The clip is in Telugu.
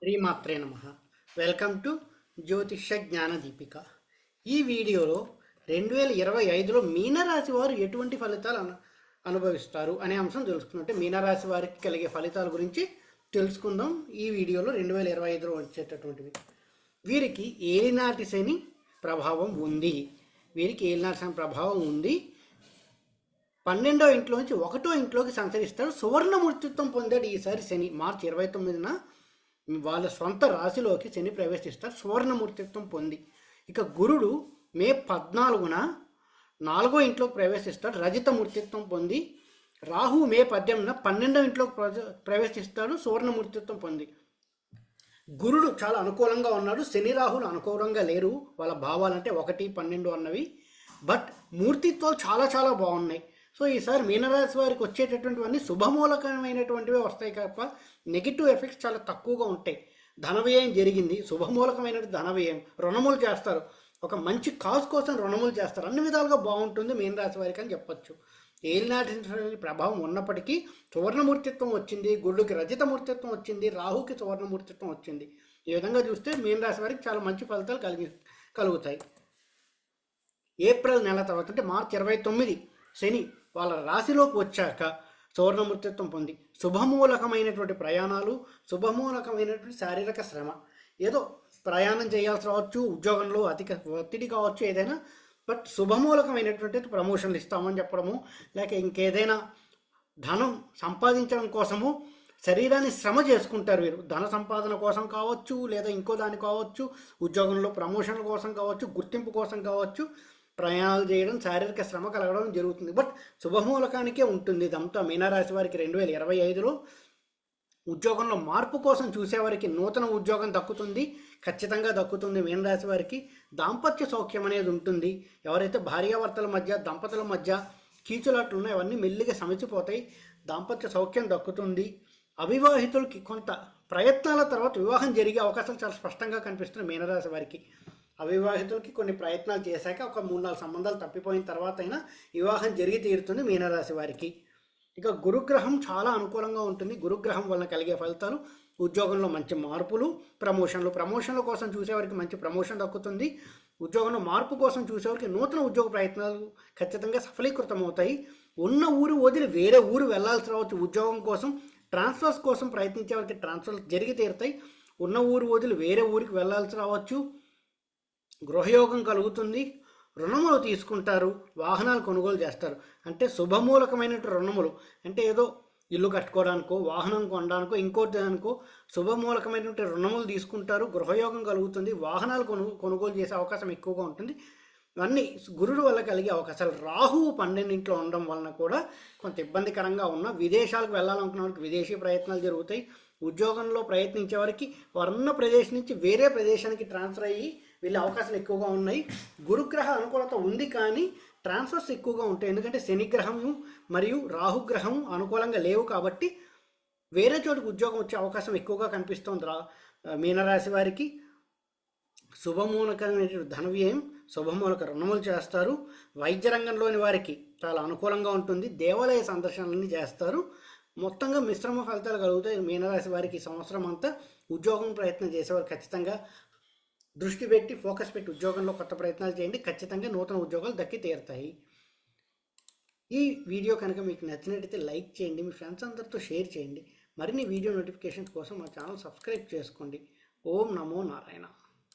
శ్రీమాత్రే నమః. వెల్కమ్ టు జ్యోతిష జ్ఞాన దీపిక. ఈ వీడియోలో 2025లో మీనరాశి వారు ఎటువంటి ఫలితాలు అనుభవిస్తారు అనే అంశం తెలుసుకున్నట్టే మీనరాశి వారికి కలిగే ఫలితాల గురించి తెలుసుకుందాం. ఈ వీడియోలో 2025లో వచ్చేటటువంటివి. వీరికి ఏలినాటి శని ప్రభావం ఉంది. 12వ ఇంట్లోంచి 1వ ఇంట్లోకి సంచరిస్తాడు. సువర్ణమూర్తిత్వం పొందాడు ఈసారి శని. మార్చి 29న వాళ్ళ సొంత రాశిలోకి శని ప్రవేశిస్తారు సువర్ణమూర్తిత్వం పొంది. ఇక గురుడు మే 14న 4వ ఇంట్లోకి ప్రవేశిస్తాడు రజితమూర్తిత్వం పొంది. రాహు మే 18న 12వ ఇంట్లోకి ప్రవేశిస్తాడు సువర్ణమూర్తిత్వం పొంది. గురుడు చాలా అనుకూలంగా ఉన్నాడు. శని రాహులు అనుకూలంగా లేరు. వాళ్ళ భావాలంటే 1, 12 అన్నవి. బట్ మూర్తిత్వాలు చాలా చాలా బాగున్నాయి. సో ఈసారి మీనరాశి వారికి వచ్చేటటువంటివన్నీ శుభమూలకమైనటువంటివే వస్తాయి తప్ప నెగిటివ్ ఎఫెక్ట్స్ చాలా తక్కువగా ఉంటాయి. ధనవ్యయం జరిగింది, శుభమూలకమైన ధనవ్యయం. రుణములు చేస్తారు, ఒక మంచి కాజ్ కోసం రుణములు చేస్తారు. అన్ని విధాలుగా బాగుంటుంది మీనరాశి వారికి అని చెప్పచ్చు. ఏలినాటి ప్రభావం ఉన్నప్పటికీ సువర్ణమూర్తిత్వం వచ్చింది, గురుడికి రజితమూర్తిత్వం వచ్చింది, రాహుకి సువర్ణమూర్తిత్వం వచ్చింది. ఈ విధంగా చూస్తే మీనరాశి వారికి చాలా మంచి ఫలితాలు కలుగుతాయి. ఏప్రిల్ నెల తర్వాత అంటే మార్చి 29 శని వాళ్ళ రాశిలోకి వచ్చాక సువర్ణమూర్తిత్వం పొంది శుభమూలకమైనటువంటి ప్రయాణాలు, శుభమూలకమైనటువంటి శారీరక శ్రమ, ఏదో ప్రయాణం చేయాల్సి రావచ్చు, ఉద్యోగంలో అధిక ఒత్తిడి కావచ్చు, ఏదైనా. బట్ శుభమూలకమైనటువంటి ప్రమోషన్లు ఇస్తామని చెప్పడము, లేక ఇంకేదైనా ధనం సంపాదించడం కోసము శరీరాన్ని శ్రమ చేసుకుంటారు వీరు. ధన సంపాదన కోసం కావచ్చు, లేదా ఇంకో దాని కావచ్చు, ఉద్యోగంలో ప్రమోషన్ల కోసం కావచ్చు, గుర్తింపు కోసం కావచ్చు, ప్రయాణాలు చేయడం, శారీరక శ్రమ కలగడం జరుగుతుంది. బట్ శుభమూలకానికే ఉంటుంది ఇదంతా. మీనరాశి వారికి 2025లో ఉద్యోగంలో మార్పు కోసం చూసేవారికి నూతన ఉద్యోగం దక్కుతుంది, ఖచ్చితంగా దక్కుతుంది. మీనరాశి వారికి దాంపత్య సౌఖ్యం అనేది ఉంటుంది. ఎవరైతే భార్యాభర్తల మధ్య, దంపతుల మధ్య కీచులాట్లు ఉన్నాయో అవన్నీ మెల్లిగా సమిచిపోతాయి. దాంపత్య సౌఖ్యం దక్కుతుంది. అవివాహితులకి కొంత ప్రయత్నాల తర్వాత వివాహం జరిగే అవకాశాలు చాలా స్పష్టంగా కనిపిస్తున్నాయి మీనరాశి వారికి. అవివాహితులకి కొన్ని ప్రయత్నాలు చేశాక ఒక 3-4 సంబంధాలు తప్పిపోయిన తర్వాత అయినా వివాహం జరిగి తీరుతుంది మీనరాశి వారికి. ఇక గురుగ్రహం చాలా అనుకూలంగా ఉంటుంది. గురుగ్రహం వలన కలిగే ఫలితాలు ఉద్యోగంలో మంచి మార్పులు, ప్రమోషన్ల కోసం చూసేవారికి మంచి ప్రమోషన్ దక్కుతుంది. ఉద్యోగంలో మార్పు కోసం చూసేవారికి నూతన ఉద్యోగ ప్రయత్నాలు ఖచ్చితంగా సఫలీకృతం అవుతాయి. ఉన్న ఊరు వదిలి వేరే ఊరు వెళ్లాల్సి రావచ్చు. ఉద్యోగం కోసం ట్రాన్స్ఫర్స్ కోసం ప్రయత్నించే వారికి ట్రాన్స్ఫర్ జరిగి తీరుతాయి. ఉన్న ఊరు వదిలి వేరే ఊరికి వెళ్లాల్సి రావచ్చు. గృహయోగం కలుగుతుంది. రుణములు తీసుకుంటారు, వాహనాలు కొనుగోలు చేస్తారు. అంటే శుభమూలకమైనటువంటి రుణములు అంటే ఏదో ఇల్లు కట్టుకోవడానికో, వాహనం కొనడానికో, ఇంకోటి దానికో శుభమూలకమైనటువంటి రుణములు తీసుకుంటారు. గృహయోగం కలుగుతుంది. వాహనాలు కొనుగోలు చేసే అవకాశం ఎక్కువగా ఉంటుంది. ఇవన్నీ గురుడు వల్ల కలిగే అవకాశాలు. రాహువు 12 ఉండడం వలన కూడా కొంత ఇబ్బందికరంగా ఉన్న విదేశాలకు వెళ్ళాలనుకున్న వారికి విదేశీ ప్రయత్నాలు జరుగుతాయి. ఉద్యోగంలో ప్రయత్నించే వారికి వారున్న ప్రదేశం నుంచి వేరే ప్రదేశానికి ట్రాన్స్ఫర్ అయ్యి వెళ్ళే అవకాశాలు ఎక్కువగా ఉన్నాయి. గురుగ్రహ అనుకూలత ఉంది, కానీ ట్రాన్స్ఫర్స్ ఎక్కువగా ఉంటాయి. ఎందుకంటే శనిగ్రహము మరియు రాహుగ్రహం అనుకూలంగా లేవు కాబట్టి వేరే చోటుకు ఉద్యోగం వచ్చే అవకాశం ఎక్కువగా కనిపిస్తోంది మీనరాశి వారికి. శుభమూలకమైన ధనవ్యయం, శుభమూలక రుణములు చేస్తారు. వైద్య రంగంలోని వారికి చాలా అనుకూలంగా ఉంటుంది. దేవాలయ సందర్శనలన్నీ చేస్తారు. మొత్తంగా మిశ్రమ ఫలితాలు కలుగుతాయి మీనరాశి వారికి. సంవత్సరం అంతా ఉద్యోగం ప్రయత్నం చేసేవారు ఖచ్చితంగా దృష్టి పెట్టి, ఫోకస్ పెట్టి ఉద్యోగంలో కొత్త ప్రయత్నాలు చేయండి. ఖచ్చితంగా నూతన ఉద్యోగాలు దక్కి తీరుతాయి. ఈ వీడియో కనుక మీకు నచ్చినట్టయితే లైక్ చేయండి, మీ ఫ్రెండ్స్ అందరితో షేర్ చేయండి. మరిన్ని వీడియో నోటిఫికేషన్స్ కోసం మా ఛానల్ సబ్స్క్రైబ్ చేసుకోండి. ఓం నమో నారాయణ.